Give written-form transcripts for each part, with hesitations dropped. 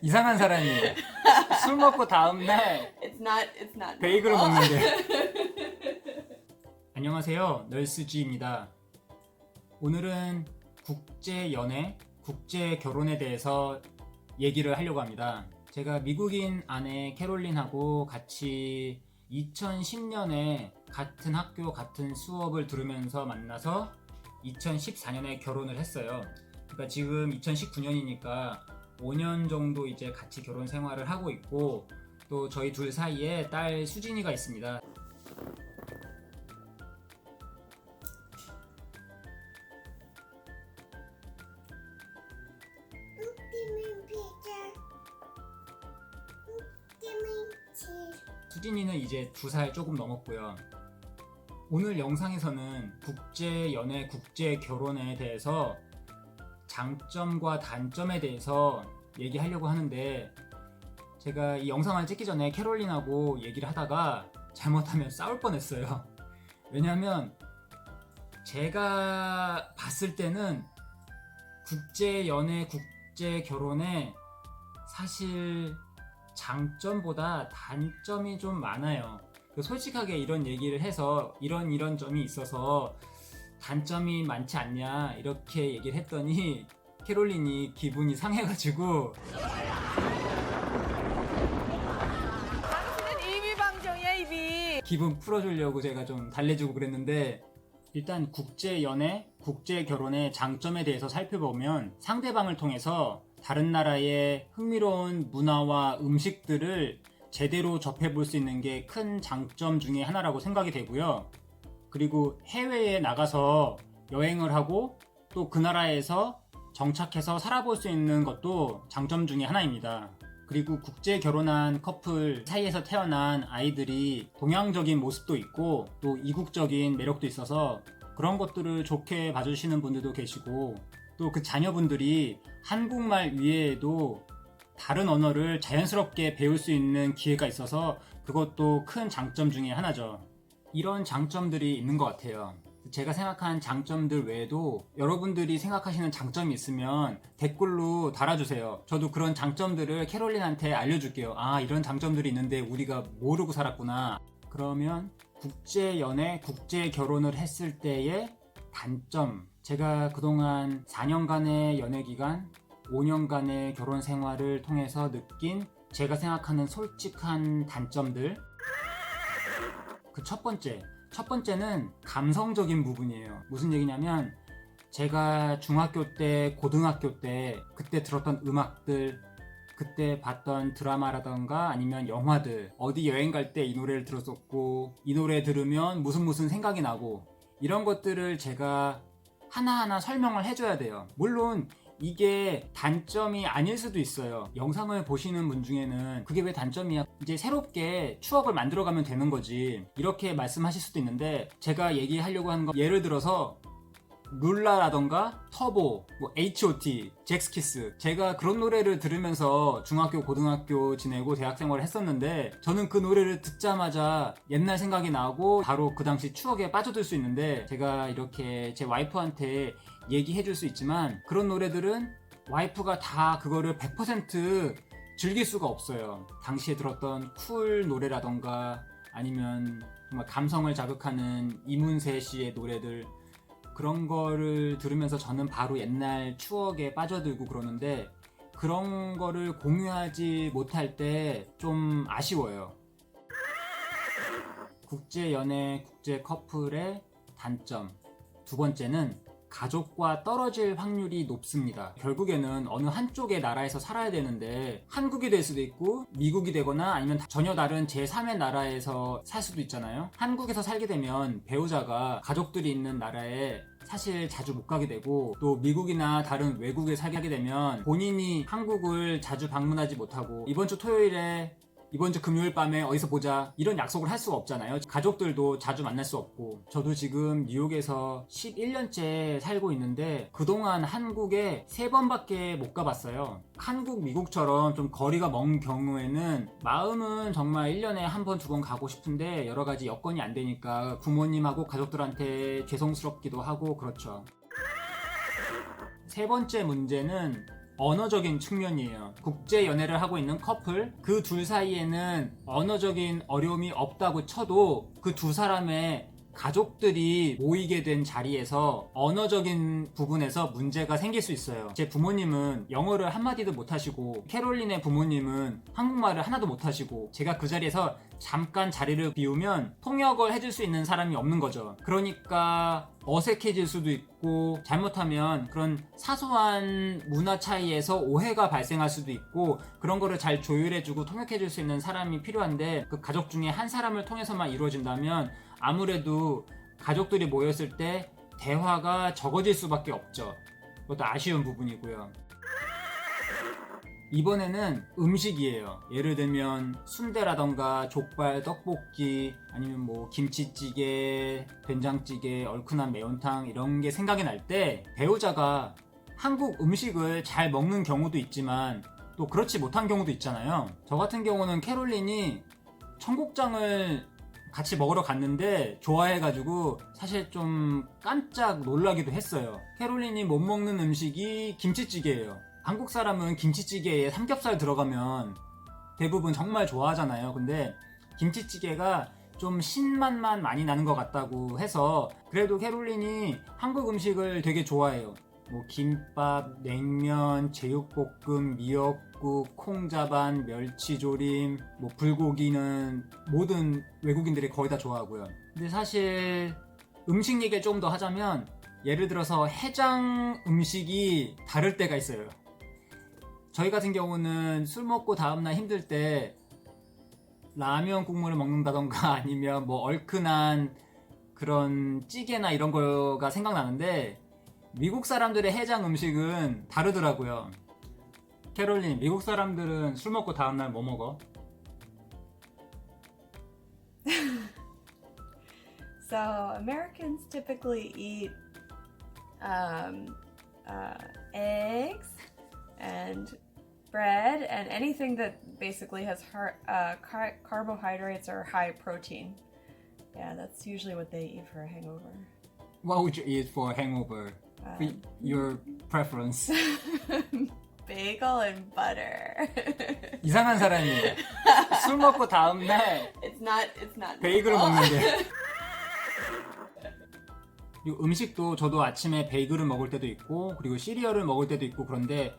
이상한 사람이에요. 술 먹고 다음날 It's not. 베이글을 normal. 먹는데. 안녕하세요, 널스지입니다. 오늘은 국제연애, 국제결혼에 대해서 얘기를 하려고 합니다. 제가 미국인 아내 캐롤린하고 같이 2010년에 같은 학교, 같은 수업을 들으면서 만나서 2014년에 결혼을 했어요. 그러니까 지금 2019년이니까 5년 정도 이제 같이 결혼 생활을 하고 있고, 또 저희 둘 사이에 딸 수진이가 있습니다. 수진이는 이제 2살 조금 넘었고요. 오늘 영상에서는 국제연애, 국제결혼에 대해서 장점과 단점에 대해서 얘기하려고 하는데, 제가 이 영상을 찍기 전에 캐롤린하고 얘기를 하다가 잘못하면 싸울 뻔했어요. 왜냐하면 제가 봤을 때는 국제연애, 국제결혼에 사실 장점보다 단점이 좀 많아요. 솔직하게 이런 얘기를 해서 이런 점이 있어서 단점이 많지 않냐 이렇게 얘기를 했더니 캐롤린이 기분이 상해가지고 당신은 이비방정이야, 이비. 기분 풀어주려고 제가 좀 달래주고 그랬는데, 일단 국제연애, 국제결혼의 장점에 대해서 살펴보면 상대방을 통해서 다른 나라의 흥미로운 문화와 음식들을 제대로 접해볼 수 있는 게 큰 장점 중에 하나라고 생각이 되고요. 그리고 해외에 나가서 여행을 하고 또 그 나라에서 정착해서 살아볼 수 있는 것도 장점 중에 하나입니다. 그리고 국제 결혼한 커플 사이에서 태어난 아이들이 동양적인 모습도 있고 또 이국적인 매력도 있어서 그런 것들을 좋게 봐주시는 분들도 계시고, 또 그 자녀분들이 한국말 이외에도 다른 언어를 자연스럽게 배울 수 있는 기회가 있어서 그것도 큰 장점 중에 하나죠. 이런 장점들이 있는 것 같아요. 제가 생각한 장점들 외에도 여러분들이 생각하시는 장점이 있으면 댓글로 달아주세요. 저도 그런 장점들을 캐롤린한테 알려줄게요. 아, 이런 장점들이 있는데 우리가 모르고 살았구나. 그러면 국제연애, 국제결혼을 했을 때의 단점, 제가 그동안 4년간의 연애기간, 5년간의 결혼 생활을 통해서 느낀 제가 생각하는 솔직한 단점들. 그 첫 번째는 감성적인 부분이에요. 무슨 얘기냐면, 제가 중학교 때, 고등학교 때 그때 들었던 음악들, 그때 봤던 드라마라던가 아니면 영화들, 어디 여행 갈 때 이 노래를 들었었고, 이 노래 들으면 무슨 생각이 나고, 이런 것들을 제가 하나하나 설명을 해줘야 돼요. 물론 이게 단점이 아닐 수도 있어요. 영상을 보시는 분 중에는 그게 왜 단점이야? 이제 새롭게 추억을 만들어가면 되는 거지, 이렇게 말씀하실 수도 있는데, 제가 얘기하려고 하는 거, 예를 들어서 룰라라던가 터보, 뭐 H.O.T, 잭스키스, 제가 그런 노래를 들으면서 중학교, 고등학교 지내고 대학생활을 했었는데, 저는 그 노래를 듣자마자 옛날 생각이 나고 바로 그 당시 추억에 빠져들 수 있는데, 제가 이렇게 제 와이프한테 얘기해 줄 수 있지만 그런 노래들은 와이프가 다 그거를 100% 즐길 수가 없어요. 당시에 들었던 쿨 노래라던가 아니면 정말 감성을 자극하는 이문세 씨의 노래들, 그런 거를 들으면서 저는 바로 옛날 추억에 빠져들고 그러는데, 그런 거를 공유하지 못할 때 좀 아쉬워요. 국제연애, 국제커플의 단점. 두 번째는 가족과 떨어질 확률이 높습니다. 결국에는 어느 한쪽의 나라에서 살아야 되는데 한국이 될 수도 있고 미국이 되거나 아니면 전혀 다른 제3의 나라에서 살 수도 있잖아요. 한국에서 살게 되면 배우자가 가족들이 있는 나라에 사실 자주 못 가게 되고, 또 미국이나 다른 외국에 살게 하게 되면 본인이 한국을 자주 방문하지 못하고, 이번 주 토요일에, 이번 주 금요일 밤에 어디서 보자 이런 약속을 할 수가 없잖아요. 가족들도 자주 만날 수 없고. 저도 지금 뉴욕에서 11년째 살고 있는데 그동안 한국에 3번밖에 못 가봤어요. 한국, 미국처럼 좀 거리가 먼 경우에는 마음은 정말 1년에 1번, 2번 가고 싶은데 여러 가지 여건이 안 되니까 부모님하고 가족들한테 죄송스럽기도 하고 그렇죠. 세 번째 문제는 언어적인 측면이에요. 국제 연애를 하고 있는 커플, 그 둘 사이에는 언어적인 어려움이 없다고 쳐도 그 두 사람의 가족들이 모이게 된 자리에서 언어적인 부분에서 문제가 생길 수 있어요. 제 부모님은 영어를 한마디도 못하시고 캐롤린의 부모님은 한국말을 하나도 못하시고 제가 그 자리에서 잠깐 자리를 비우면 통역을 해줄 수 있는 사람이 없는 거죠. 그러니까 어색해질 수도 있고 잘못하면 그런 사소한 문화 차이에서 오해가 발생할 수도 있고 그런 거를 잘 조율해주고 통역해줄 수 있는 사람이 필요한데 그 가족 중에 한 사람을 통해서만 이루어진다면 아무래도 가족들이 모였을 때 대화가 적어질 수밖에 없죠. 그것도 아쉬운 부분이고요. 이번에는 음식이에요. 예를 들면 순대라던가 족발, 떡볶이 아니면 뭐 김치찌개, 된장찌개, 얼큰한 매운탕 이런 게 생각이 날 때 배우자가 한국 음식을 잘 먹는 경우도 있지만 또 그렇지 못한 경우도 있잖아요. 저 같은 경우는 캐롤린이 청국장을 같이 먹으러 갔는데 좋아해가지고 사실 좀 깜짝 놀라기도 했어요. 캐롤린이 못 먹는 음식이 김치찌개예요. 한국 사람은 김치찌개에 삼겹살 들어가면 대부분 정말 좋아하잖아요. 근데 김치찌개가 좀 신맛만 많이 나는 것 같다고 해서 그래도 캐롤린이 한국 음식을 되게 좋아해요. 뭐 김밥, 냉면, 제육볶음, 미역국, 콩자반, 멸치조림, 뭐 불고기는 모든 외국인들이 거의 다 좋아하고요. 근데 사실 음식 얘기를 조금 더 하자면 예를 들어서 해장 음식이 다를 때가 있어요. 저희 같은 경우는 술 먹고 다음날 힘들 때 라면 국물을 먹는다던가 아니면 뭐 얼큰한 그런 찌개나 이런 거가 생각나는데 미국 사람들의 해장 음식은 다르더라고요. 캐롤린, 미국 사람들은 술 먹고 다음날 뭐 먹어? So Americans typically eat eggs and bread and anything that basically has carbohydrates or high protein. Yeah, that's usually what they eat for a hangover. What would you eat for a hangover? Your preference? Bagel and butter. 이상한 사람이에요. 술 먹고 다음날 It's not. 베이글을 먹는데. 이 음식도 저도 아침에 베이글을 먹을 때도 있고 그리고 시리얼을 먹을 때도 있고 그런데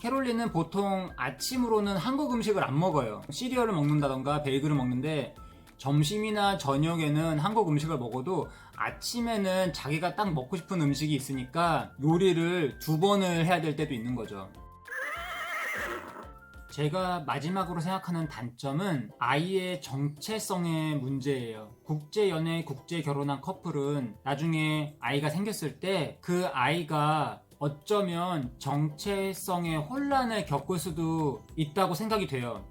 캐롤린은 보통 아침으로는 한국 음식을 안 먹어요. 시리얼을 먹는다던가 베이글을 먹는데 점심이나 저녁에는 한국 음식을 먹어도 아침에는 자기가 딱 먹고 싶은 음식이 있으니까 요리를 2번을 해야 될 때도 있는 거죠. 제가 마지막으로 생각하는 단점은 아이의 정체성의 문제예요. 국제연애, 국제결혼한 커플은 나중에 아이가 생겼을 때 그 아이가 어쩌면 정체성의 혼란을 겪을 수도 있다고 생각이 돼요.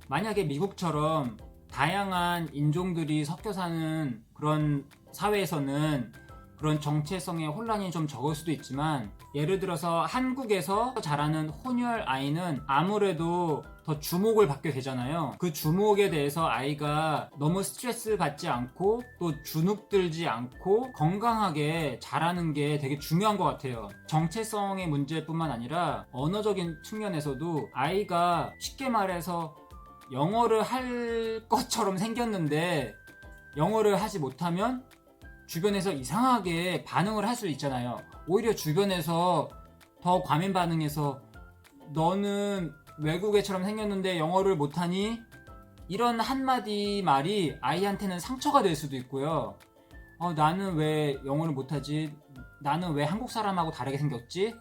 만약에 미국처럼 다양한 인종들이 섞여 사는 그런 사회에서는 그런 정체성의 혼란이 좀 적을 수도 있지만 예를 들어서 한국에서 자라는 혼혈 아이는 아무래도 더 주목을 받게 되잖아요. 그 주목에 대해서 아이가 너무 스트레스 받지 않고 또 주눅들지 않고 건강하게 자라는 게 되게 중요한 것 같아요. 정체성의 문제뿐만 아니라 언어적인 측면에서도 아이가 쉽게 말해서 영어를 할 것처럼 생겼는데 영어를 하지 못하면 주변에서 이상하게 반응을 할 수 있잖아요. 오히려 주변에서 더 과민 반응해서 너는 외국애처럼 생겼는데 영어를 못하니? 이런 한마디 말이 아이한테는 상처가 될 수도 있고요. 나는 왜 영어를 못하지? 나는 왜 한국 사람하고 다르게 생겼지?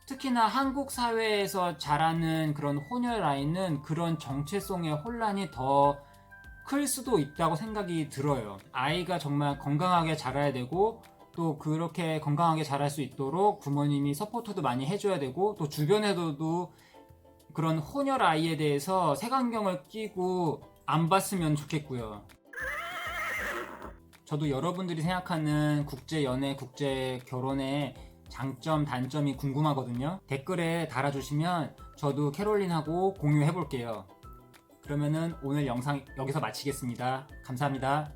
특히나 한국 사회에서 자라는 그런 혼혈 아이는 그런 정체성의 혼란이 더 클 수도 있다고 생각이 들어요. 아이가 정말 건강하게 자라야 되고 또 그렇게 건강하게 자랄 수 있도록 부모님이 서포트도 많이 해줘야 되고 또 주변에서도 그런 혼혈 아이에 대해서 색안경을 끼고 안 봤으면 좋겠고요. 저도 여러분들이 생각하는 국제연애, 국제결혼의 장점, 단점이 궁금하거든요. 댓글에 달아주시면 저도 캐롤린하고 공유해볼게요. 그러면은 오늘 영상 여기서 마치겠습니다. 감사합니다.